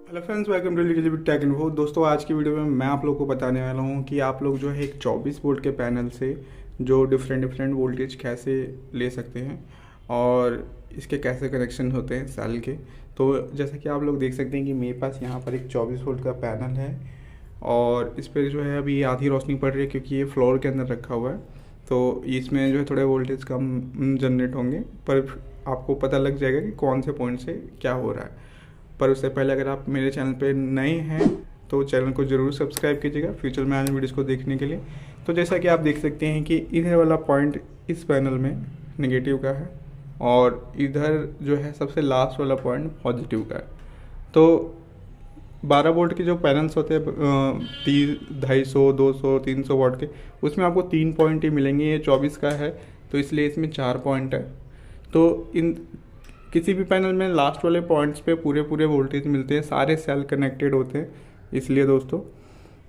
Hello friends, welcome to little bit tech info. दोस्तों, आज की वीडियो में मैं आप लोगों को बताने वाला हूँ कि आप लोग जो है एक 24 वोल्ट के पैनल से जो डिफरेंट वोल्टेज कैसे ले सकते हैं और इसके कैसे कनेक्शन होते हैं सेल के। तो जैसा कि आप लोग देख सकते हैं कि मेरे पास यहाँ पर एक 24 वोल्ट का पैनल है और इस पर जो है अभी आधी रोशनी पड़ रही है क्योंकि ये फ्लोर के अंदर रखा हुआ है। तो इसमें जो है थोड़े वोल्टेज कम जनरेट होंगे, पर आपको पता लग जाएगा कि कौन से पॉइंट से क्या हो रहा है। पर उससे पहले अगर आप मेरे चैनल पे नए हैं तो चैनल को ज़रूर सब्सक्राइब कीजिएगा फ्यूचर में आने वीडियोज़ को देखने के लिए। तो जैसा कि आप देख सकते हैं कि इधर वाला पॉइंट इस पैनल में नेगेटिव का है और इधर जो है सबसे लास्ट वाला पॉइंट पॉजिटिव का है। तो 12 वोल्ट के जो पैनल्स होते हैं 250, 200, 300 वाट के, उसमें आपको 3 पॉइंट ही मिलेंगे। ये 24 का है तो इसलिए इसमें 4 पॉइंट है। तो इन किसी भी पैनल में लास्ट वाले पॉइंट्स पे पूरे वोल्टेज मिलते हैं, सारे सेल कनेक्टेड होते हैं इसलिए दोस्तों।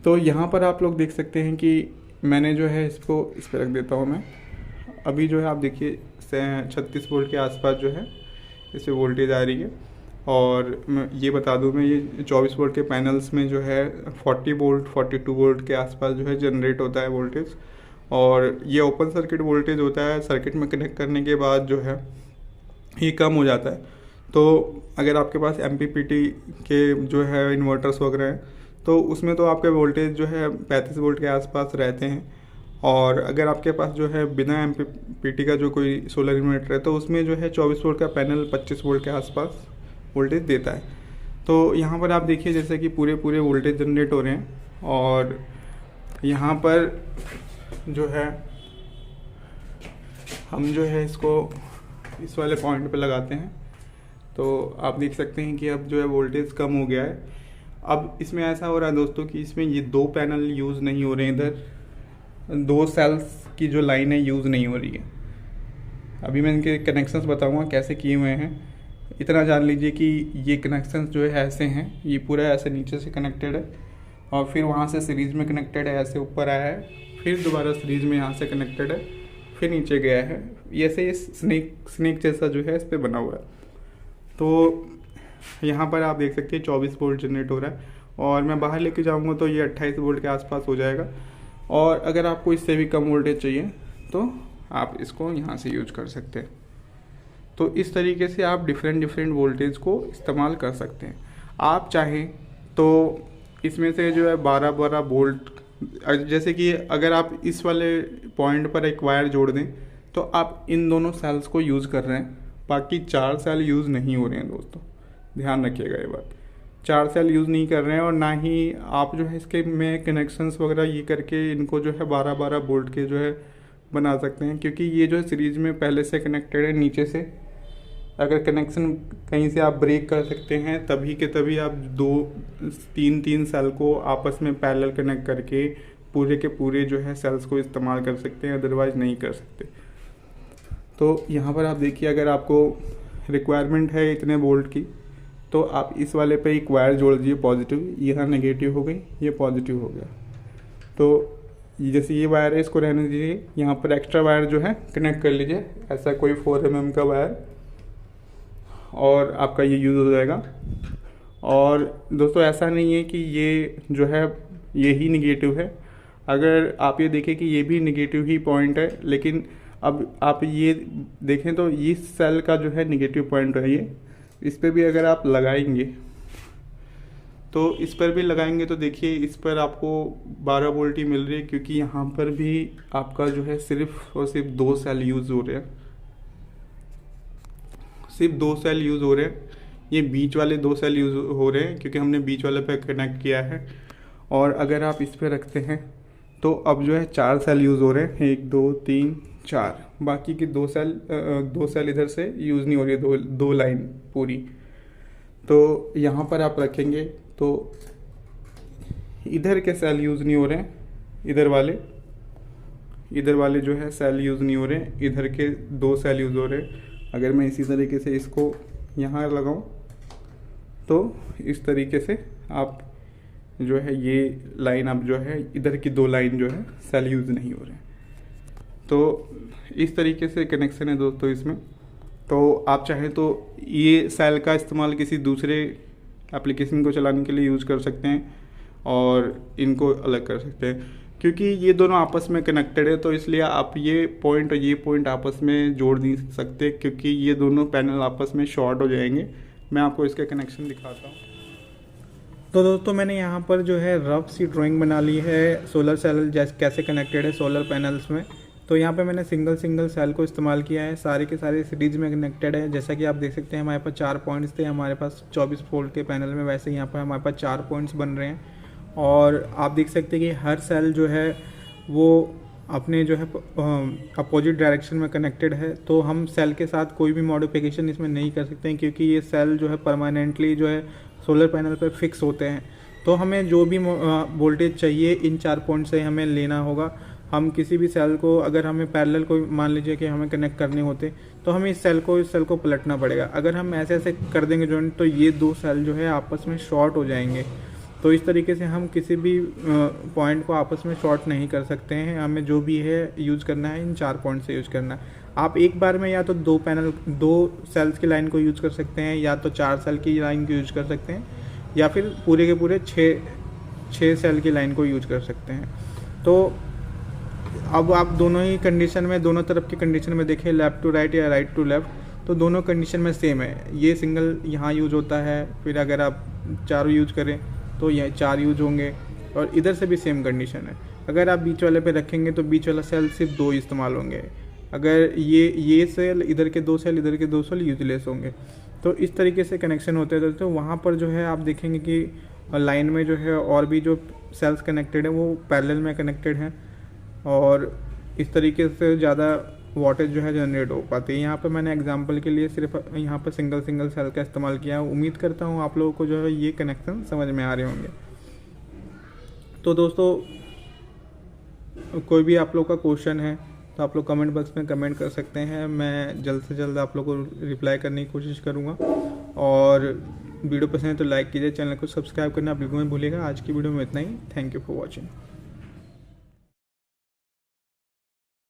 तो यहाँ पर आप लोग देख सकते हैं कि मैंने जो है इसको इस पर रख देता हूँ मैं। अभी जो है आप देखिए 36 वोल्ट के आसपास जो है इस पर वोल्टेज आ रही है। और मैं ये बता दूँ, मैं ये 24 वोल्ट के पैनल्स में जो है 40 वोल्ट 42 वोल्ट के आसपास जो है जनरेट होता है वोल्टेज। और ये ओपन सर्किट वोल्टेज होता है, सर्किट में कनेक्ट करने के बाद जो है ही कम हो जाता है। तो अगर आपके पास MPPT के जो है इन्वर्टर्स वगैरह हैं तो उसमें तो आपके वोल्टेज जो है 35 वोल्ट के आसपास रहते हैं। और अगर आपके पास जो है बिना MPPT का जो कोई सोलर इन्वर्टर है तो उसमें जो है 24 वोल्ट का पैनल 25 वोल्ट के आसपास वोल्टेज देता है। तो यहाँ पर आप देखिए जैसे कि पूरे वोल्टेज जनरेट हो रहे हैं और यहाँ पर जो है हम जो है इसको इस वाले पॉइंट पे लगाते हैं तो आप देख सकते हैं कि अब जो है वोल्टेज कम हो गया है। अब इसमें ऐसा हो रहा है दोस्तों कि इसमें ये 2 पैनल यूज़ नहीं हो रहे हैं, इधर 2 सेल्स की जो लाइन है यूज़ नहीं हो रही है। अभी मैं इनके कनेक्शंस बताऊंगा कैसे किए हुए हैं। इतना जान लीजिए कि ये कनेक्शंस जो है ऐसे हैं, ये पूरा ऐसे नीचे से कनेक्टेड है और फिर वहाँ से सीरीज़ में कनेक्टेड है, ऐसे ऊपर आया है, फिर दोबारा सीरीज़ में यहाँ से कनेक्टेड है, फिर नीचे गया है। ऐसे ये स्नेक जैसा जो है इस पर बना हुआ है। तो यहाँ पर आप देख सकते हैं 24 वोल्ट जनरेट हो रहा है और मैं बाहर लेके जाऊँगा तो ये 28 वोल्ट के आसपास हो जाएगा। और अगर आपको इससे भी कम वोल्टेज चाहिए तो आप इसको यहाँ से यूज कर सकते हैं। तो इस तरीके से आप डिफरेंट वोल्टेज को इस्तेमाल कर सकते हैं। आप चाहें तो इसमें से जो है 12 वोल्ट, जैसे कि अगर आप इस वाले पॉइंट पर एक वायर जोड़ दें तो आप इन दोनों सेल्स को यूज़ कर रहे हैं, बाकी 4 सेल यूज़ नहीं हो रहे हैं दोस्तों, ध्यान रखिएगा ये बात। 4 सेल यूज़ नहीं कर रहे हैं और ना ही आप जो है इसके में कनेक्शंस वगैरह ये करके इनको जो है 12 वोल्ट के जो है बना सकते हैं, क्योंकि ये जो है सीरीज में पहले से कनेक्टेड है नीचे से। अगर कनेक्शन कहीं से आप ब्रेक कर सकते हैं तभी के तभी आप 2-3 सेल को आपस में पैरेलल कनेक्ट करके पूरे के पूरे जो है सेल्स को इस्तेमाल कर सकते हैं, अदरवाइज़ नहीं कर सकते। तो यहाँ पर आप देखिए, अगर आपको रिक्वायरमेंट है इतने वोल्ट की तो आप इस वाले पे एक वायर जोड़ दीजिए पॉजिटिव, यहाँ नेगेटिव हो गई, ये पॉजिटिव हो गया। तो जैसे ये वायर है इसको रहने दीजिए, यहाँ पर एक्स्ट्रा वायर जो है कनेक्ट कर लीजिए, ऐसा कोई 4 mm का वायर, और आपका ये यूज़ हो जाएगा। और दोस्तों ऐसा नहीं है कि ये जो है ये ही निगेटिव है। अगर आप ये देखें कि ये भी निगेटिव ही पॉइंट है, लेकिन अब आप ये देखें तो इस सेल का जो है निगेटिव पॉइंट है ये, इस पर भी अगर आप लगाएंगे तो इस पर भी लगाएंगे तो देखिए इस पर आपको 12 वोल्ट ही मिल रही है, क्योंकि यहाँ पर भी आपका जो है सिर्फ और सिर्फ 2 सेल यूज़ हो रहे हैं, सिर्फ 2 सेल यूज़ हो रहे हैं। ये बीच वाले 2 सेल यूज़ हो रहे हैं क्योंकि हमने बीच वाले पे कनेक्ट किया है। और अगर आप इस पर रखते हैं तो अब जो है 4 सेल यूज़ हो रहे हैं, 1 2 3 4, बाकी की 2 सेल इधर से यूज़ नहीं हो रही है, 2 लाइन पूरी। तो यहाँ पर आप रखेंगे तो इधर के सेल यूज़ नहीं हो रहे हैं, इधर वाले जो है सेल यूज़ नहीं हो रहे हैं, इधर के 2 सेल यूज़ हो रहे हैं। अगर मैं इसी तरीके से इसको यहाँ लगाऊं तो इस तरीके से आप जो है ये लाइन अब जो है इधर की 2 लाइन जो है सेल यूज़ नहीं हो रहे हैं। तो इस तरीके से कनेक्शन है दोस्तों इसमें। तो आप चाहें तो ये सेल का इस्तेमाल किसी दूसरे एप्लीकेशन को चलाने के लिए यूज़ कर सकते हैं और इनको अलग कर सकते हैं। क्योंकि ये दोनों आपस में कनेक्टेड है तो इसलिए आप ये पॉइंट और ये पॉइंट आपस में जोड़ नहीं सकते, क्योंकि ये दोनों पैनल आपस में शॉर्ट हो जाएंगे। मैं आपको इसका कनेक्शन दिखाता हूँ। तो दोस्तों मैंने यहाँ पर जो है रफ सी ड्राइंग बना ली है सोलर सेल जैसे कैसे कनेक्टेड है सोलर पैनल्स में। तो यहाँ पे मैंने सिंगल सेल को इस्तेमाल किया है, सारे के सारे सीरीज में कनेक्टेड है। जैसा कि आप देख सकते हैं हमारे पास 4 पॉइंट्स थे हमारे पास 24 वोल्ट के पैनल में, वैसे यहाँ पर हमारे पास 4 पॉइंट्स बन रहे हैं। और आप देख सकते हैं कि हर सेल जो है वो अपने जो है अपोजिट डायरेक्शन में कनेक्टेड है। तो हम सेल के साथ कोई भी मॉडिफिकेशन इसमें नहीं कर सकते हैं, क्योंकि ये सेल जो है परमानेंटली जो है सोलर पैनल पर फिक्स होते हैं। तो हमें जो भी वोल्टेज चाहिए इन 4 पॉइंट से हमें लेना होगा। हम किसी भी सेल को अगर हमें पैरेलल को मान लीजिए कि हमें कनेक्ट करने होते तो हमें इस सेल को पलटना पड़ेगा। अगर हम ऐसे कर देंगे जॉइंट तो ये 2 सेल जो है आपस में शॉर्ट हो जाएंगे। तो इस तरीके से हम किसी भी पॉइंट को आपस में शॉर्ट नहीं कर सकते हैं। हमें जो भी है यूज़ करना है इन 4 पॉइंट से यूज़ करना है। आप एक बार में या तो 2 सेल्स की लाइन को यूज़ कर सकते हैं, या तो 4 सेल की लाइन को यूज़ कर सकते हैं, या फिर पूरे के पूरे 6 सेल की लाइन को यूज़ कर सकते हैं। तो अब आप दोनों ही कंडीशन में, दोनों तरफ की कंडीशन में देखें, लेफ़्ट टू राइट या राइट टू लेफ़्ट, तो दोनों कंडीशन में सेम है। ये सिंगल यहाँ यूज होता है, फिर अगर आप चारों यूज करें तो ये 4 यूज होंगे, और इधर से भी सेम कंडीशन है। अगर आप बीच वाले पे रखेंगे तो बीच वाला सेल सिर्फ 2 इस्तेमाल होंगे। अगर ये सेल इधर के 2 सेल इधर के 2 सेल यूजलेस होंगे। तो इस तरीके से कनेक्शन होते हैं। तो वहाँ पर जो है आप देखेंगे कि लाइन में जो है और भी जो सेल्स कनेक्टेड है वो पैरेलल में कनेक्टेड हैं, और इस तरीके से ज़्यादा वोल्टेज जो है जनरेट हो पाती है। यहाँ पे मैंने एग्जांपल के लिए सिर्फ यहाँ पर सिंगल सेल का इस्तेमाल किया है। उम्मीद करता हूँ आप लोगों को जो है ये कनेक्शन समझ में आ रहे होंगे। तो दोस्तों कोई भी आप लोग का क्वेश्चन है तो आप लोग कमेंट बॉक्स में कमेंट कर सकते हैं। मैं जल्द से जल्द आप लोग को रिप्लाई करने की कोशिश करूँगा। और वीडियो पसंद है तो लाइक कीजिए, चैनल को सब्सक्राइब करना बिल्कुल मत भूलिएगा। आज की वीडियो में इतना ही। Thank you for watching.